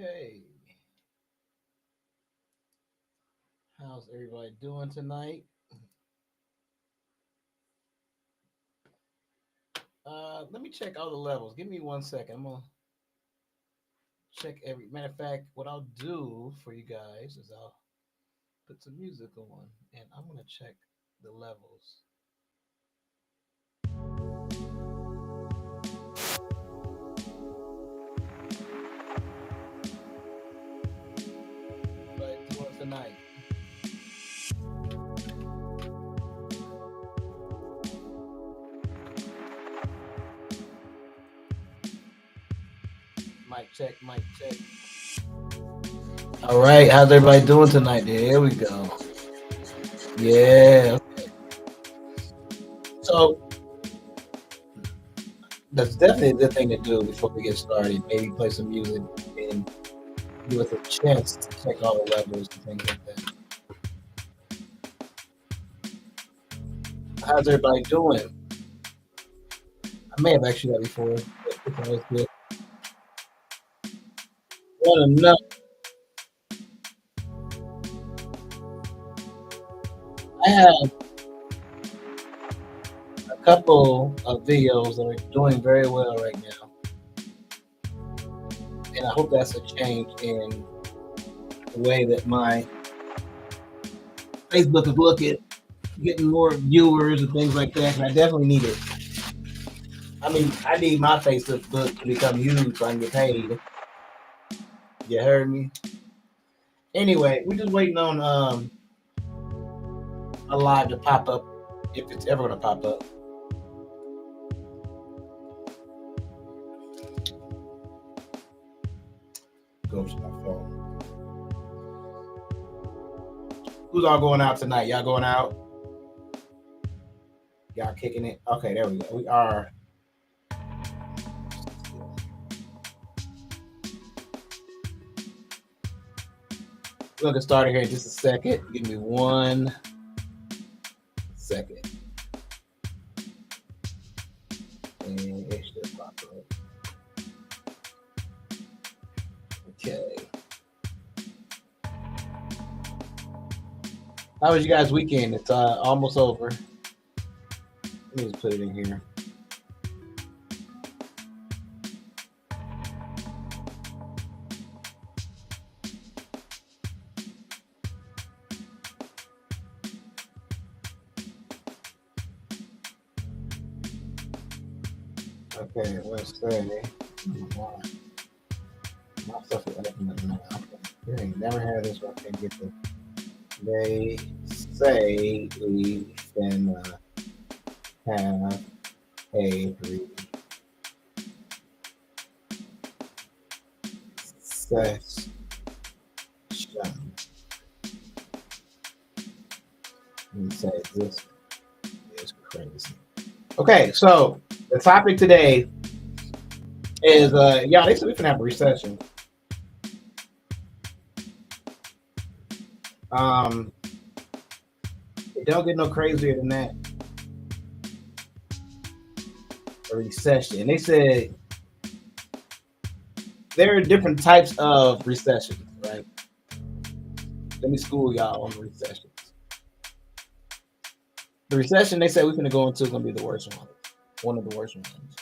Okay, how's everybody doing tonight? Let me check all the levels. Give me 1 second. I'm gonna check every. Matter of fact, what I'll do for you guys is I'll put some music on, and I'm gonna check the levels. Everybody doing tonight? Mic check, mic check. All right, how's everybody doing tonight? There we go. Yeah. So that's definitely a good thing to do before we get started. Maybe play some music and give us a chance to check all the levels and things like that. How's everybody doing? I may have asked you that before, but it's always good. Want to know? I have a couple of videos that are doing very well right now, and I hope that's a change in the way that my Facebook is looking, getting more viewers and things like that. And I definitely need it. I mean, I need my Facebook to become huge so I can get paid. You heard me? Anyway, we're just waiting on a live to pop up if it's ever gonna pop up. Go to my phone. Who's all going out tonight? Y'all going out? Y'all kicking it? Okay, there we go. We are. We're gonna get started here in just a second. Give me 1 second. And it should pop up. Okay. How was you guys' weekend? It's almost over. Let me just put it in here. Okay, let's say my stuff is acting up now. We ain't never had this one. I can't get the. They say we can have a recession. Let me say this is crazy. Okay, so the topic today is y'all. They said we can have a recession. It don't get no crazier than that. A recession. They said there are different types of recessions, right? Let me school y'all on the recessions. The recession they said we're going to go into is going to be the worst one. One of the worst ones.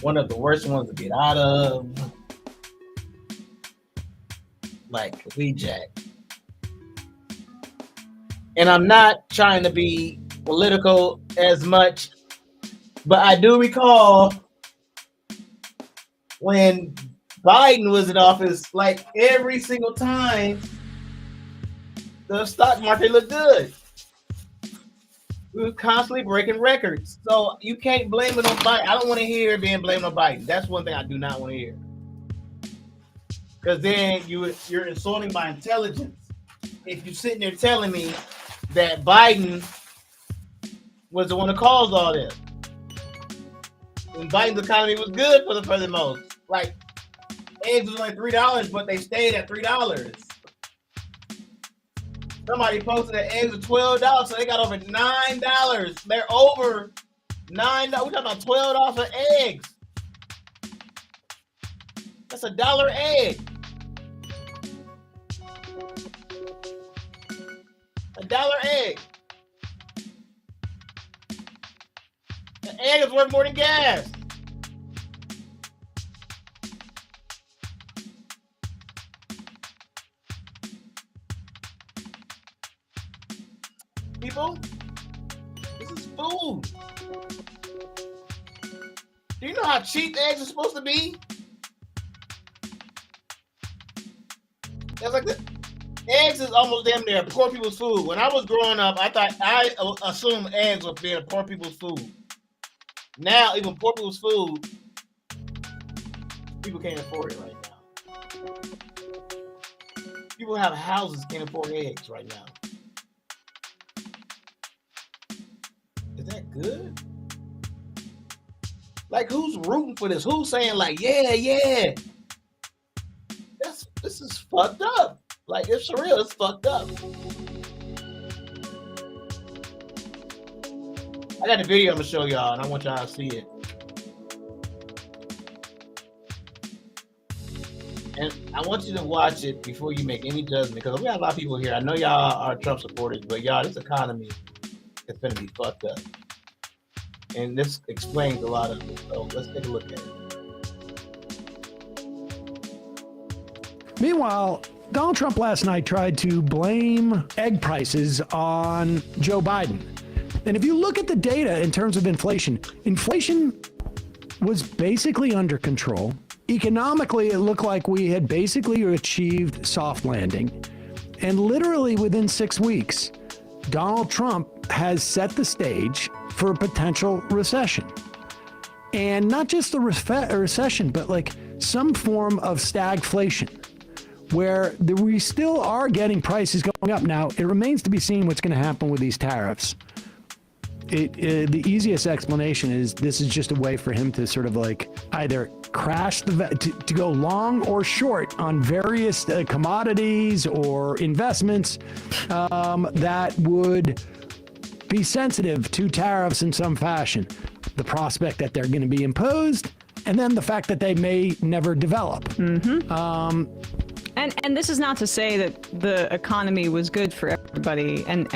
One of the worst ones to get out of. Like we jack. And I'm not trying to be political as much, but I do recall when Biden was in office, like every single time the stock market looked good. We were constantly breaking records. So you can't blame it on Biden. I don't want to hear being blamed on Biden. That's one thing I do not want to hear. Because then you're insulting my intelligence. If you're sitting there telling me that Biden was the one that caused all this. And Biden's economy was good for the most. Like, eggs was only $3, but they stayed at $3. Somebody posted that eggs are $12, so they got over $9. They're over $9. We're talking about $12 for eggs. That's $1 egg. $1 egg. An egg is worth more than gas. People, this is food. Do you know how cheap eggs are supposed to be? That's like the eggs is almost damn near poor people's food. When I was growing up, I assumed eggs were being poor people's food. Now, even poor people's food, people can't afford it right now. People have houses can't afford eggs right now. Is that good? Like, who's rooting for this? Who's saying like, yeah? This is fucked up. Like, it's surreal. It's fucked up. I got a video I'm gonna show y'all, and I want y'all to see it. And I want you to watch it before you make any judgment, because we got a lot of people here. I know y'all are Trump supporters, but y'all, this economy is gonna be fucked up. And this explains a lot of it. So let's take a look at it. Meanwhile, Donald Trump last night tried to blame egg prices on Joe Biden. And if you look at the data in terms of inflation was basically under control. Economically, it looked like we had basically achieved soft landing. And literally within 6 weeks, Donald Trump has set the stage for a potential recession. And not just a recession, but like some form of stagflation, where we still are getting prices going up. Now, it remains to be seen what's going to happen with these tariffs. The easiest explanation is this is just a way for him to sort of like either crash to go long or short on various commodities or investments that would be sensitive to tariffs in some fashion. The prospect that they're going to be imposed, and then the fact that they may never develop. Mm-hmm. And this is not to say that the economy was good for everybody, and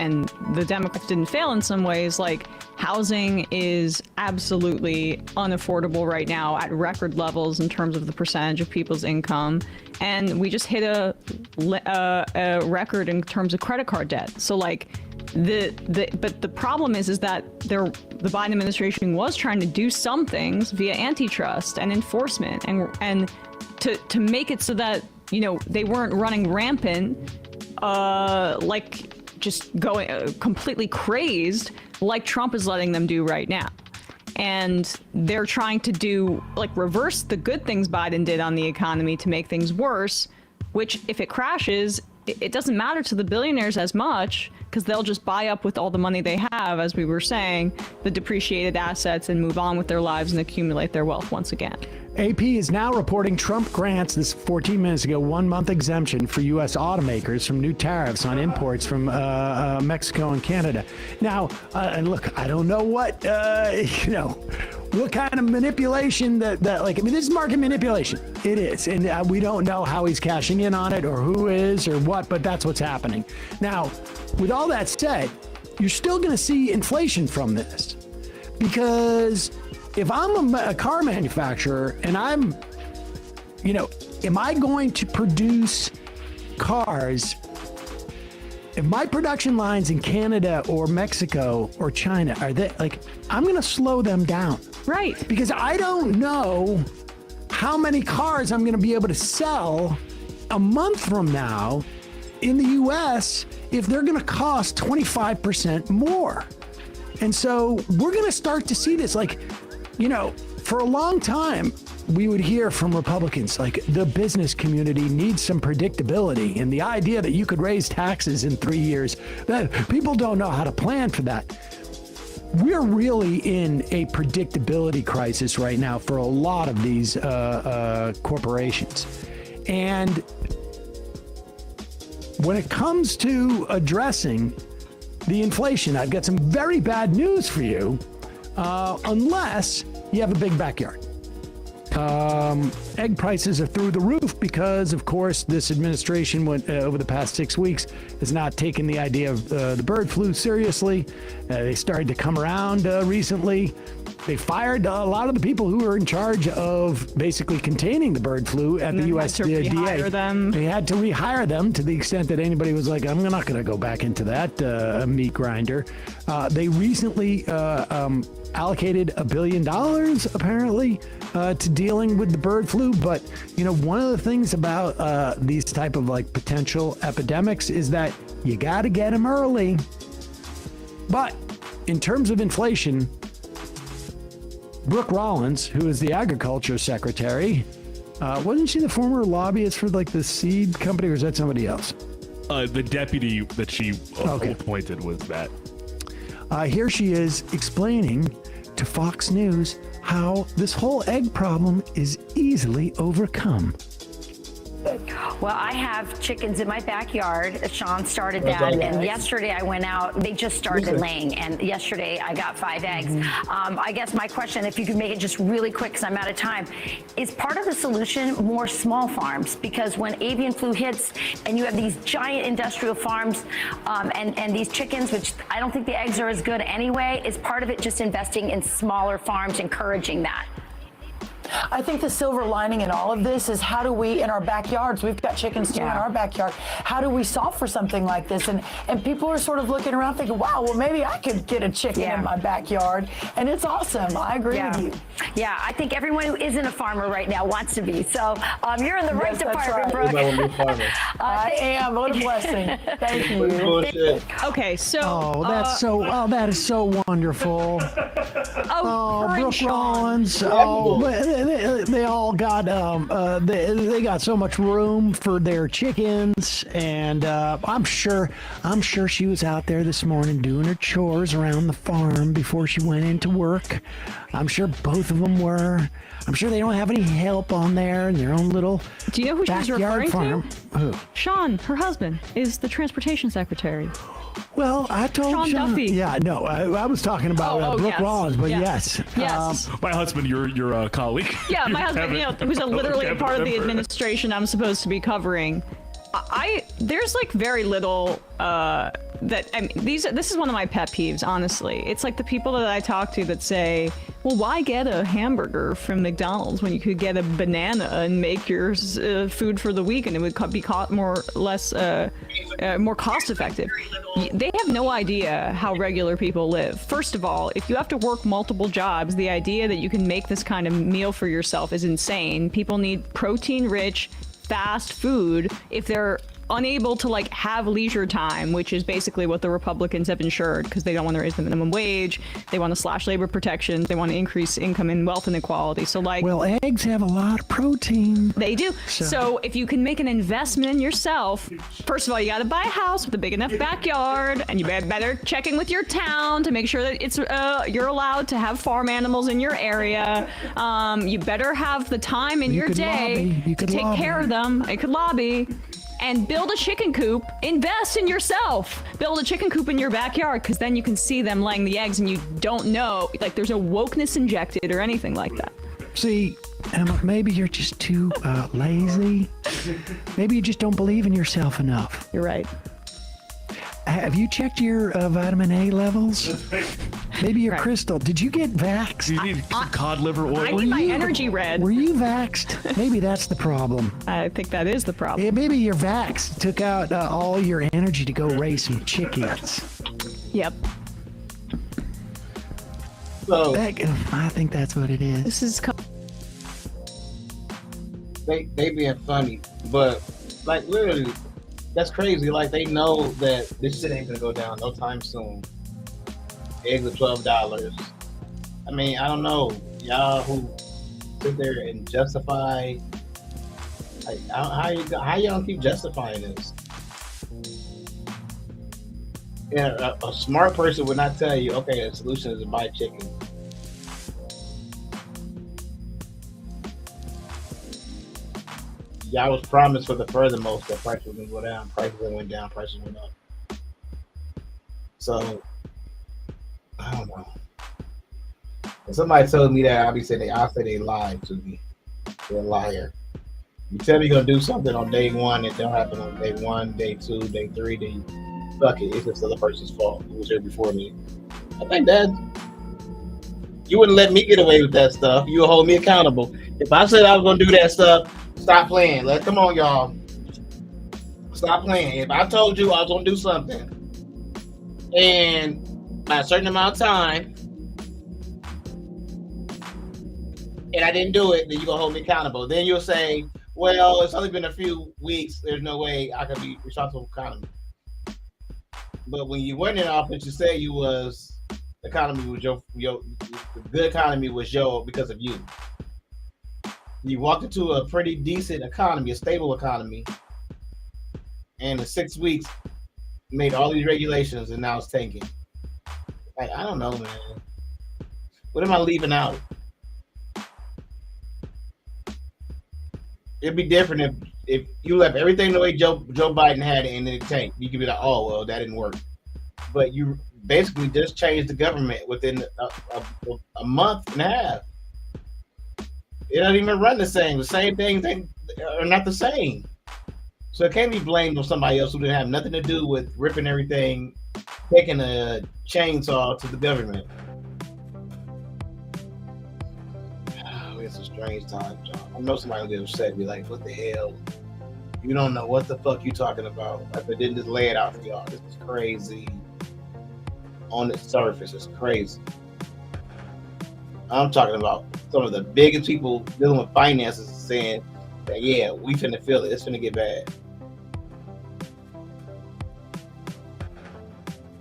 the Democrats didn't fail in some ways. Like, housing is absolutely unaffordable right now at record levels in terms of the percentage of people's income, and we just hit a record in terms of credit card debt. So like, but the problem is that the Biden administration was trying to do some things via antitrust and enforcement and to make it so that, you know, they weren't running rampant, like just going completely crazed like Trump is letting them do right now. And they're trying to do, like, reverse the good things Biden did on the economy to make things worse, which if it crashes, it doesn't matter to the billionaires as much, because they'll just buy up with all the money they have, as we were saying, the depreciated assets, and move on with their lives and accumulate their wealth once again. AP is now reporting Trump grants this 14 minutes ago 1-month exemption for U.S. automakers from new tariffs on imports from Mexico and Canada. Now, and look, I don't know what, what kind of manipulation that like, I mean, this is market manipulation. It is. And we don't know how he's cashing in on it or who is or what, but that's what's happening. Now, with all that said, you're still going to see inflation from this, because if I'm a car manufacturer and I'm, am I going to produce cars? If my production lines in Canada or Mexico or China are they like, I'm going to slow them down. Right. Because I don't know how many cars I'm going to be able to sell a month from now in the US if they're going to cost 25% more. And so we're going to start to see this, like, for a long time, we would hear from Republicans, like, the business community needs some predictability. And the idea that you could raise taxes in 3 years, that people don't know how to plan for that. We're really in a predictability crisis right now for a lot of these corporations. And when it comes to addressing the inflation, I've got some very bad news for you, unless you have a big backyard. Egg prices are through the roof because, of course, this administration went over the past 6 weeks has not taken the idea of the bird flu seriously. They started to come around recently. They fired a lot of the people who were in charge of basically containing the bird flu at the USDA. They had to rehire them to the extent that anybody was like, I'm not going to go back into that meat grinder. They recently allocated $1 billion apparently to dealing with the bird flu. But, you know, one of the things about these type of like potential epidemics is that you got to get them early. But in terms of inflation, Brooke Rollins, who is the agriculture secretary, wasn't she the former lobbyist for like the seed company, or is that somebody else? The deputy that she appointed was that. Here she is explaining to Fox News how this whole egg problem is easily overcome. Well, I have chickens in my backyard. Sean started that, and yesterday I went out. They just started laying, and yesterday I got 5 eggs. I guess my question, if you could make it just really quick because I'm out of time, is part of the solution more small farms? Because when avian flu hits and you have these giant industrial farms and these chickens, which I don't think the eggs are as good anyway, is part of it just investing in smaller farms, encouraging that? I think the silver lining in all of this is how do we, in our backyards, we've got chickens too in our backyard, how do we solve for something like this? And people are sort of looking around thinking, wow, well, maybe I could get a chicken in my backyard. And it's awesome. I agree with you. Yeah, I think everyone who isn't a farmer right now wants to be. So you're in the right department, Brooke. I am. What a blessing. Thank you. Okay, so that is so wonderful. Brooke Rollins. They all got they got so much room for their chickens, and I'm sure she was out there this morning doing her chores around the farm before she went into work. I'm sure both of them were. I'm sure they don't have any help on there in their own little Do you know who she's backyard referring farm. to? Who? Sean, her husband, is the transportation secretary. Well, I told Sean Duffy. Yeah, no, I was talking about Brooke Rollins, but yes. Yes. My husband, your colleague. Yeah, my husband, who's literally a part of the administration I'm supposed to be covering. There's like very little this is one of my pet peeves, honestly. It's like the people that I talk to that say, well, why get a hamburger from McDonald's when you could get a banana and make your food for the week and it would be more cost effective. They have no idea how regular people live. First of all, if you have to work multiple jobs, the idea that you can make this kind of meal for yourself is insane. People need protein-rich, fast food if they're unable to like have leisure time, which is basically what the Republicans have ensured because they don't want to raise the minimum wage, they want to slash labor protections, they want to increase income and wealth inequality. So like, well, eggs have a lot of protein. They do. So if you can make an investment in yourself, first of all, you got to buy a house with a big enough backyard, and you better checking with your town to make sure that it's you're allowed to have farm animals in your area. You better have the time in your day to take care of them. You could lobby. And build a chicken coop, invest in yourself. Build a chicken coop in your backyard, because then you can see them laying the eggs and you don't know, like there's no wokeness injected or anything like that. See, Emma, maybe you're just too lazy. Maybe you just don't believe in yourself enough. You're right. Have you checked your vitamin A levels? Maybe your crystal. Did you get vaxxed? Do you need some cod liver oil? I need my energy red. Were you vaxxed? Maybe that's the problem. I think that is the problem. Yeah, maybe your vax took out all your energy to go raise some chickens. Yep. So I think that's what it is. This is... they being funny, but like literally, that's crazy. Like they know that this shit ain't gonna go down no time soon. Eggs are $12. I mean, I don't know, y'all who sit there and justify. Like, how you don't keep justifying this? Yeah, a smart person would not tell you, okay, the solution is to buy chicken. Y'all was promised for the furthermost that prices would go down. Prices went down. Prices went up. So I don't know. If somebody told me that, I'll say they lied to me. You're a liar. You tell me you're gonna do something on day one, it don't happen on day one, day two, day three, then fuck it. It's just the other person's fault who was here before me. I think that you wouldn't let me get away with that stuff. You would hold me accountable. If I said I was gonna do that stuff, stop playing. Come on, y'all. Stop playing. If I told you I was gonna do something, and by a certain amount of time, and I didn't do it, then you're gonna hold me accountable. Then you'll say, well, it's only been a few weeks. There's no way I can be responsible for economy. But when you weren't in office, you say you was the economy was your the good economy was because of you. You walked into a pretty decent economy, a stable economy, and in 6 weeks made all these regulations, and now it's tanking. Like, I don't know, man. What am I leaving out? It'd be different if you left everything the way Joe Biden had it and then it tanked. You could be like, oh, well, that didn't work. But you basically just changed the government within a month and a half. It doesn't even run the same. The same things are not the same. So it can't be blamed on somebody else who didn't have nothing to do with ripping everything, taking a chainsaw to the government. It's a strange time, John. I know somebody will get upset and be like, what the hell? You don't know what the fuck you talking about. Like, they didn't just lay it out for y'all. This is crazy. On the surface, it's crazy. I'm talking about some of the biggest people dealing with finances saying that, yeah, we finna feel it. It's finna get bad.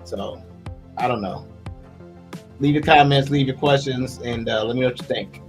So, I don't know. Leave your comments, leave your questions, and let me know what you think.